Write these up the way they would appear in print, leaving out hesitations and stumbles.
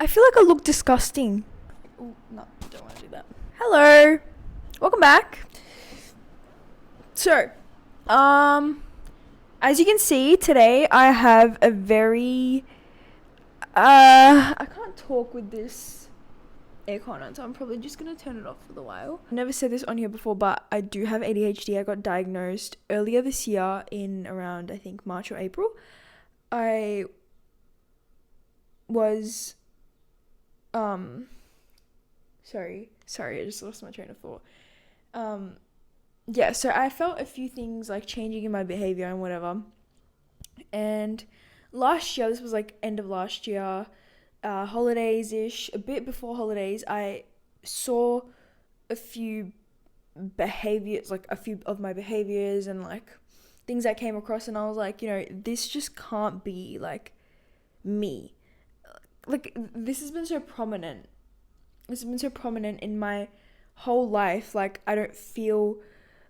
I feel like I look disgusting. Oh, no, don't want to do that. Hello. Welcome back. So, as you can see, today I have a very, I can't talk with this aircon on, so I'm probably just going to turn it off for the while. I never said this on here before, but I do have ADHD. I got diagnosed earlier this year in around, I think, March or April. I was, sorry, I just lost my train of thought. Yeah, so I felt a few things like changing in my behavior and whatever. And last year, this was like end of last year, holidays-ish, a bit before holidays, I saw a few behaviors, like a few of my behaviors and like things I came across, and I was like, this just can't be like me. Like, this has been so prominent. This has been so prominent in my whole life. Like, I don't feel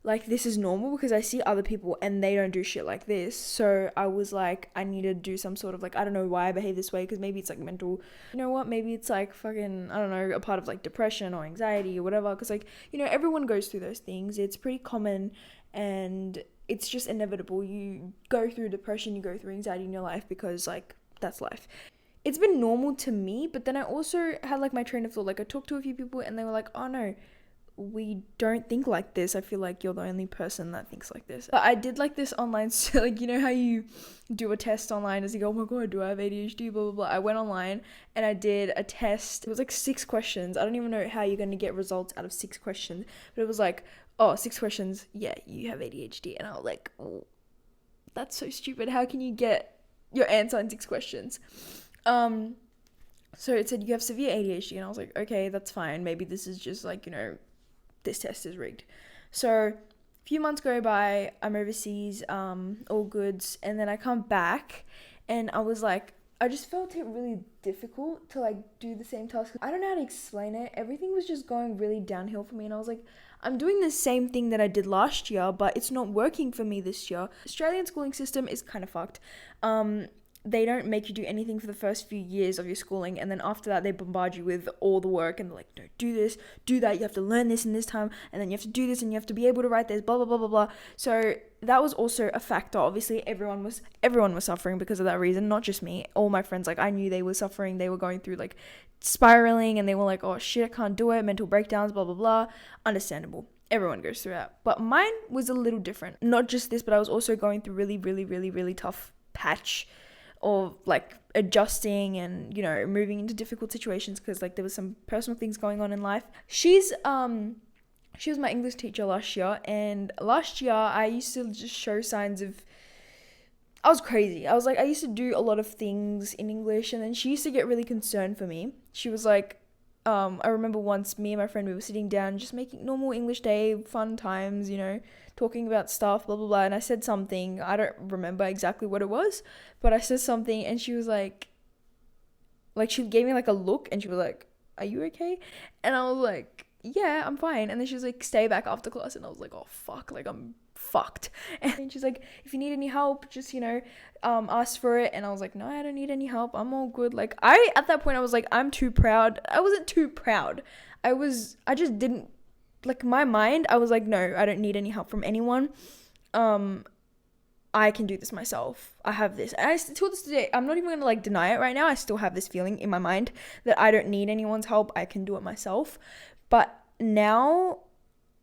like this is normal because I see other people and they don't do shit like this. So I was like, I need to do some sort of like, I don't know why I behave this way, because maybe it's like mental, you know what, maybe it's like fucking, I don't know, a part of like depression or anxiety or whatever, because like, everyone goes through those things. It's pretty common and it's just inevitable. You go through depression, you go through anxiety in your life because like, that's life. It's been normal to me, but then I also had like my train of thought. Like, I talked to a few people and they were like, oh no, we don't think like this. I feel like you're the only person that thinks like this. But I did like this online, so like, how you do a test online as you go, oh my god, do I have ADHD, blah blah blah. I went online and I did a test. It was like 6 questions. I don't even know how you're going to get results out of 6 questions, but it was like, oh, 6 questions, yeah, you have ADHD. And I was like, oh, that's so stupid. How can you get your answer in 6 questions? So it said you have severe ADHD, and I was like, okay, that's fine. Maybe this is just like, this test is rigged. So a few months go by, I'm overseas, all goods, and then I come back and I was like, I just felt it really difficult to like do the same task. I don't know how to explain it. Everything was just going really downhill for me, and I was like, I'm doing the same thing that I did last year, but it's not working for me this year. Australian schooling system is kind of fucked. They don't make you do anything for the first few years of your schooling, and then after that they bombard you with all the work, and they're like, no, do this, do that, you have to learn this in this time, and then you have to do this, and you have to be able to write this, blah blah blah blah blah. So that was also a factor. Obviously everyone was suffering because of that reason, not just me. All my friends, like, I knew they were suffering. They were going through like spiraling, and they were like, oh shit, I can't do it, mental breakdowns, blah blah blah. Understandable. Everyone goes through that. But mine was a little different. Not just this, but I was also going through really tough patch of like adjusting and moving into difficult situations, because like there was some personal things going on in life. She was my English teacher last year, and last year I used to just show signs of, I was crazy. I used to do a lot of things in English, and then she used to get really concerned for me. She was like, I remember once me and my friend, we were sitting down just making normal English day fun times, talking about stuff, blah blah blah, and I said something, I don't remember exactly what it was, but I said something, and she was like she gave me like a look, and she was like, are you okay? And I was like, yeah, I'm fine. And then she was like, stay back after class. And I was like, oh fuck, like I'm fucked. And she's like, if you need any help, just ask for it. And I was like, no, I don't need any help, I'm all good. Like, at that point I was like, I'm too proud. I wasn't too proud, I just didn't, like, my mind, I was like, no, I don't need any help from anyone. I can do this myself. I have this. And till this day, I'm not even going to like deny it right now. I still have this feeling in my mind that I don't need anyone's help. I can do it myself. But now,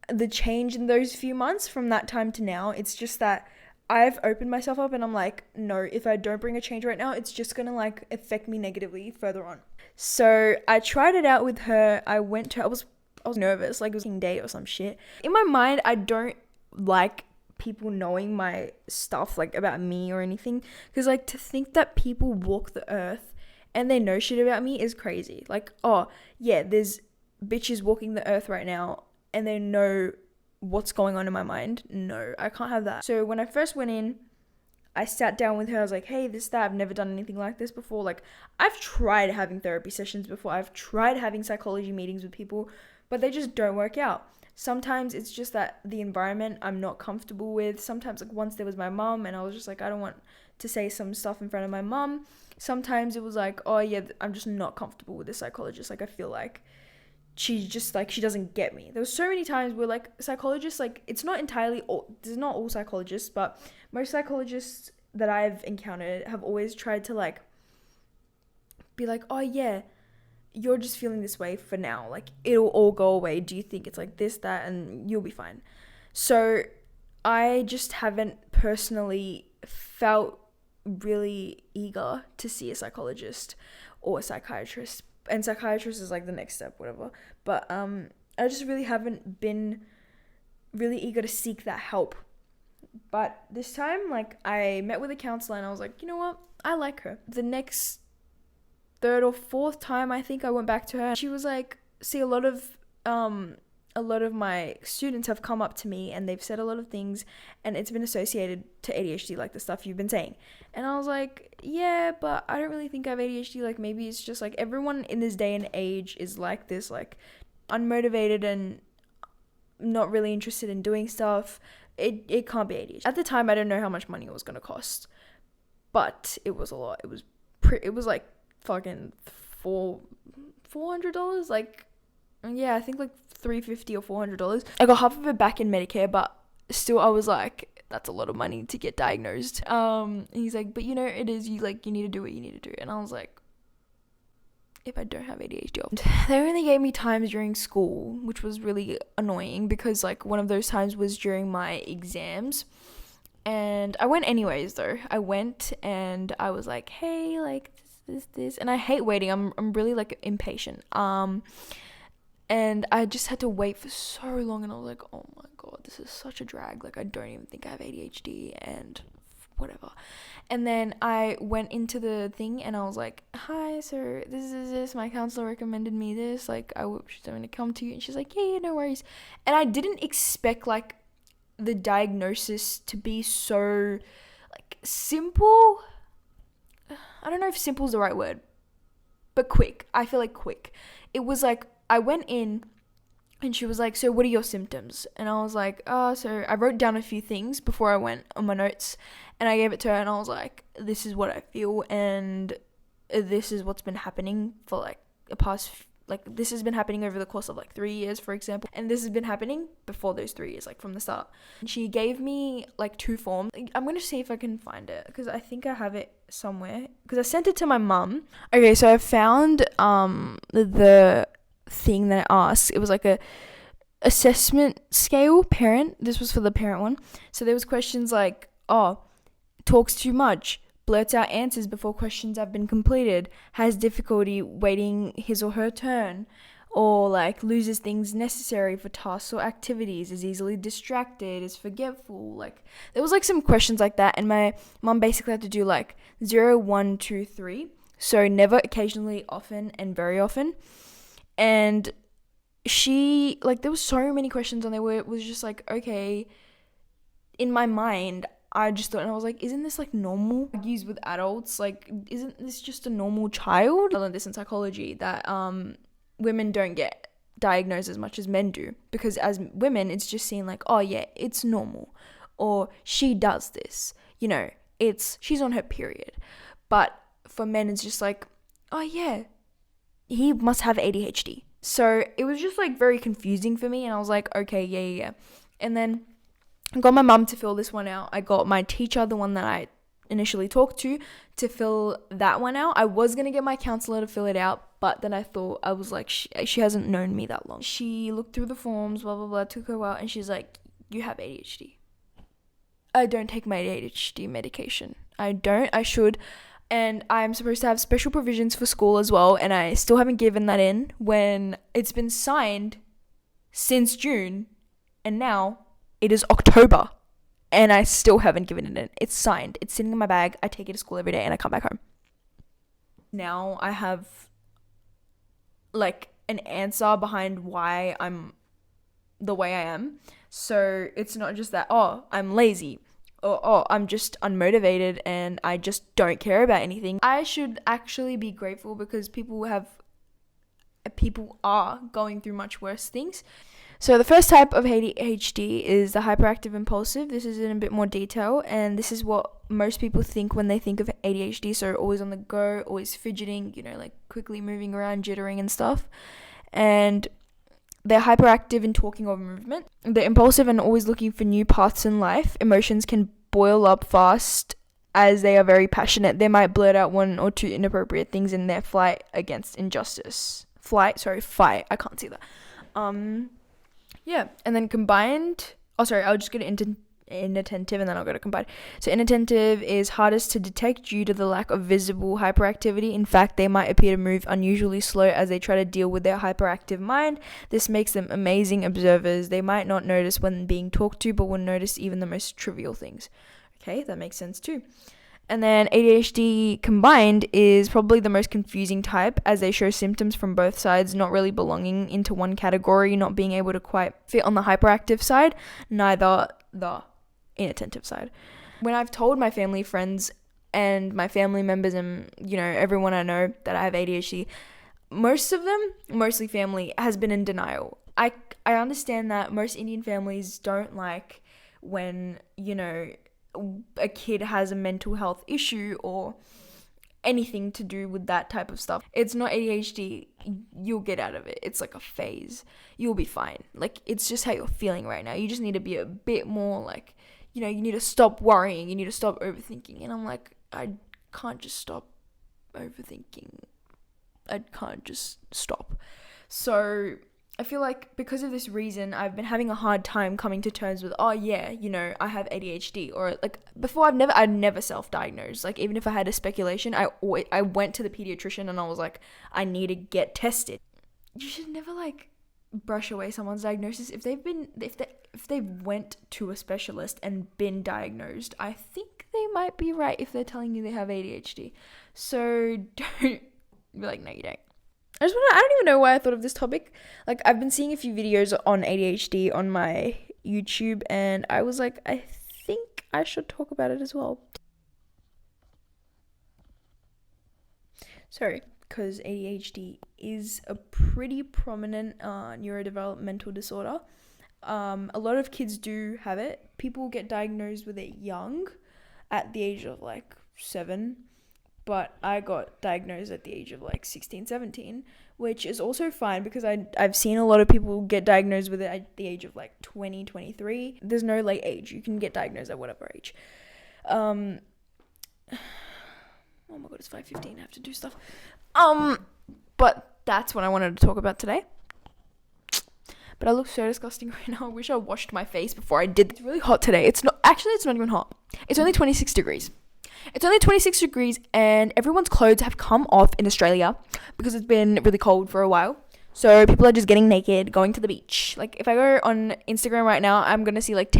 the change in those few months from that time to now, it's just that I've opened myself up, and I'm like, no, if I don't bring a change right now, it's just going to like affect me negatively further on. So I tried it out with her. I was nervous, like it was a date or some shit. In my mind, I don't like people knowing my stuff, like about me or anything, because like to think that people walk the earth and they know shit about me is crazy. Like, oh yeah, there's bitches walking the earth right now and they know what's going on in my mind. No, I can't have that. So when I first went in, I sat down with her. I was like, hey, that, I've never done anything like this before. Like, I've tried having therapy sessions before. I've tried having psychology meetings with people, but they just don't work out. Sometimes it's just that the environment I'm not comfortable with. Sometimes, like, once there was my mom, and I was just like, I don't want to say some stuff in front of my mum. Sometimes it was like, oh yeah, I'm just not comfortable with this psychologist. Like I feel like she just like, she doesn't get me. There was so many times where like psychologists, like it's not entirely all, this is not all psychologists, but most psychologists that I've encountered have always tried to like be like, oh yeah, you're just feeling this way for now, like it'll all go away. Do you think it's like this, that, and you'll be fine? So I just haven't personally felt really eager to see a psychologist or a psychiatrist, and psychiatrist is like the next step, whatever. But I just really haven't been really eager to seek that help. But this time, like, I met with a counselor and I was like, you know what, I like her. The next third or fourth time I think I went back to her, she was like, see, a lot of my students have come up to me and they've said a lot of things and it's been associated to ADHD, like the stuff you've been saying. And I was like, yeah, but I don't really think I have ADHD. Like maybe it's just like everyone in this day and age is like this, like unmotivated and not really interested in doing stuff. It can't be ADHD. At the time, I didn't know how much money it was going to cost, but it was a lot. It was like fucking $400, like, yeah, I think like $350 or $400. I got half of it back in Medicare, but still I was like, that's a lot of money to get diagnosed. And he's like, but you know, it is, you need to do what you need to do. And I was like, if I don't have ADHD. They only gave me times during school, which was really annoying because like one of those times was during my exams. And I went anyways though. I went and I was like, hey, like this. And I hate waiting. I'm really like impatient. And I just had to wait for so long and I was like, oh my God, this is such a drag. Like I don't even think I have ADHD and whatever. And then I went into the thing and I was like, hi, so this is this. My counselor recommended me this. Like she's going to come to you. And she's like, yeah, no worries. And I didn't expect like the diagnosis to be so like simple. I don't know if simple is the right word, but quick. I feel like quick. It was like, I went in and she was like, so what are your symptoms? And I was like, so I wrote down a few things before I went on my notes and I gave it to her and I was like, this is what I feel and this is what's been happening for like the past, like this has been happening over the course of like 3 years, for example. And this has been happening before those 3 years, like from the start. And she gave me like 2 forms. I'm going to see if I can find it because I think I have it somewhere because I sent it to my mum. Okay, so I found the thing that I asked. It was like a assessment scale parent. This was for the parent one. So there was questions like, talks too much, blurts out answers before questions have been completed, has difficulty waiting his or her turn, or like loses things necessary for tasks or activities, is easily distracted, is forgetful. Like there was like some questions like that and my mum basically had to do like 0, 1, 2, 3. So never, occasionally, often, and very often. And she, like, there was so many questions on there where it was just like, okay, in my mind, I just thought, and I was like, isn't this like normal? Used with adults, like, isn't this just a normal child? I learned this in psychology, that women don't get diagnosed as much as men do. Because as women, it's just seen like, oh yeah, it's normal. Or she does this, you know, she's on her period. But for men, it's just like, oh yeah, he must have ADHD. So it was just like very confusing for me and I was like, okay, yeah. And then I got my mum to fill this one out. I got my teacher, the one that I initially talked to fill that one out. I was going to get my counselor to fill it out, but then I thought, I was like, she hasn't known me that long. She looked through the forms, blah, blah, blah, took her out and she's like, you have ADHD. I don't take my ADHD medication. I should. And I'm supposed to have special provisions for school as well. And I still haven't given that in when it's been signed since June. And now it is October. And I still haven't given it in. It's signed. It's sitting in my bag. I take it to school every day and I come back home. Now I have like an answer behind why I'm the way I am. So it's not just that, I'm lazy. Or I'm just unmotivated and I just don't care about anything. I should actually be grateful because people are going through much worse things. So the first type of ADHD is the hyperactive impulsive. This is in a bit more detail, and this is what most people think when they think of ADHD. So always on the go, always fidgeting, like quickly moving around, jittering and stuff. And they're hyperactive in talking or movement. They're impulsive and always looking for new paths in life. Emotions can boil up fast as they are very passionate. They might blurt out one or two inappropriate things in their fight against injustice. Fight. I can't see that. Yeah, and then combined. I'll just get into inattentive and then I'll go to combined. So inattentive is hardest to detect due to the lack of visible hyperactivity. In fact, they might appear to move unusually slow as they try to deal with their hyperactive mind. This makes them amazing observers. They might not notice when being talked to, but will notice even the most trivial things. Okay, that makes sense too. And then ADHD combined is probably the most confusing type, as they show symptoms from both sides, not really belonging into one category, not being able to quite fit on the hyperactive side, neither the inattentive side. When I've told my family, friends, and my family members and, everyone I know that I have ADHD, most of them, mostly family, has been in denial. I understand that most Indian families don't like when, a kid has a mental health issue or anything to do with that type of stuff. It's not ADHD. You'll get out of it. It's like a phase. You'll be fine. Like, it's just how you're feeling right now. You just need to be a bit more like, you need to stop worrying. You need to stop overthinking. And I'm like, I can't just stop overthinking. I can't just stop. So I feel like because of this reason, I've been having a hard time coming to terms with, I have ADHD. Or like before, I'd never self-diagnosed. Like even if I had a speculation, I went to the pediatrician and I was like, I need to get tested. You should never like brush away someone's diagnosis if they went to a specialist and been diagnosed. I think they might be right if they're telling you they have ADHD. So don't be like, no, you don't. I don't even know why I thought of this topic. Like, I've been seeing a few videos on ADHD on my YouTube, and I was like, I think I should talk about it as well. Sorry, because ADHD is a pretty prominent neurodevelopmental disorder. A lot of kids do have it. People get diagnosed with it young, at the age of like 7. But I got diagnosed at the age of like 16, 17, which is also fine because I've seen a lot of people get diagnosed with it at the age of like 20, 23. There's no late age. You can get diagnosed at whatever age. Oh my God, it's 5:15. I have to do stuff. But that's what I wanted to talk about today. But I look so disgusting right now. I wish I washed my face before I did. It's really hot today. It's not even hot. It's only 26 degrees. It's only 26 degrees and everyone's clothes have come off in Australia because it's been really cold for a while. So people are just getting naked, going to the beach. Like if I go on Instagram right now, I'm going to see like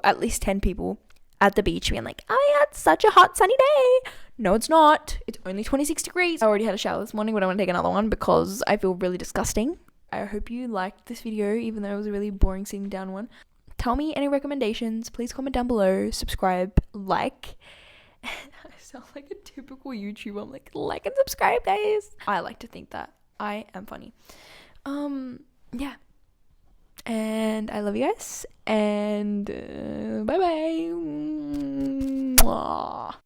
at least 10 people at the beach being like, oh yeah, it's such a hot sunny day. No, it's not. It's only 26 degrees. I already had a shower this morning, but I want to take another one because I feel really disgusting. I hope you liked this video, even though it was a really boring sitting down one. Tell me any recommendations. Please comment down below, subscribe, like. I sound like a typical YouTuber. I'm like and subscribe, guys. I like to think that I am funny. Yeah. And I love you guys. And bye bye.